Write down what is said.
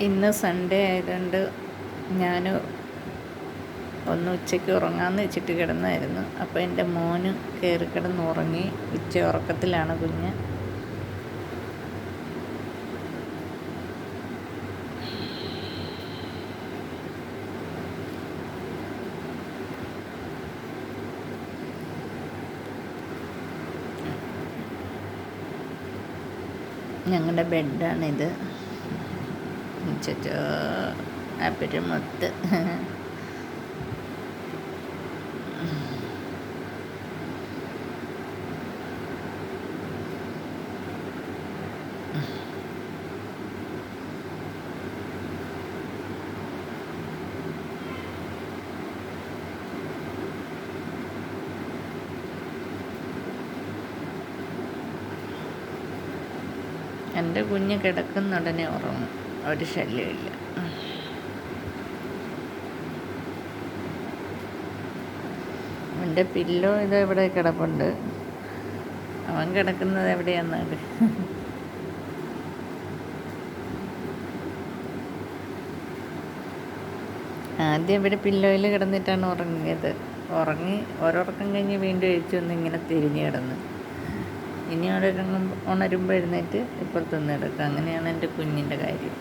ഇന്ന് സൺഡേ ആയതുകൊണ്ട് ഞാൻ ഒന്ന് ഉച്ചയ്ക്ക് ഉറങ്ങാമെന്ന് വെച്ചിട്ട് കിടന്നായിരുന്നു. അപ്പോൾ എൻ്റെ മോന് കയറി കിടന്ന് ഉറങ്ങി. ഉച്ച ഉറക്കത്തിലാണ് കുഞ്ഞ്. ഞങ്ങളുടെ ബെഡാണിത്. ചോ അപ്പുറമൊത്ത് എൻ്റെ കുഞ്ഞ് കിടക്കുന്ന ഉടനെ ഉറങ്ങും, ഒരു ശല്യമില്ല. എൻ്റെ പില്ലോ ഇത് ഇവിടെ കിടപ്പുണ്ട്. അവൻ കിടക്കുന്നത് എവിടെയാണെന്നാണ്. ആദ്യം ഇവിടെ പില്ലോയിൽ കിടന്നിട്ടാണ് ഉറങ്ങിയത്. ഉറങ്ങി ഓരോറക്കം കഴിഞ്ഞ് വീണ്ടും എഴുതി വന്ന് ഇങ്ങനെ തിരിഞ്ഞ് കിടന്ന്. ഇനി ഉണരുമ്പോൾ എഴുന്നേറ്റ് ഇപ്പുറത്തുനിന്ന് കിടക്കുക. അങ്ങനെയാണ് എൻ്റെ കുഞ്ഞിൻ്റെ കാര്യം.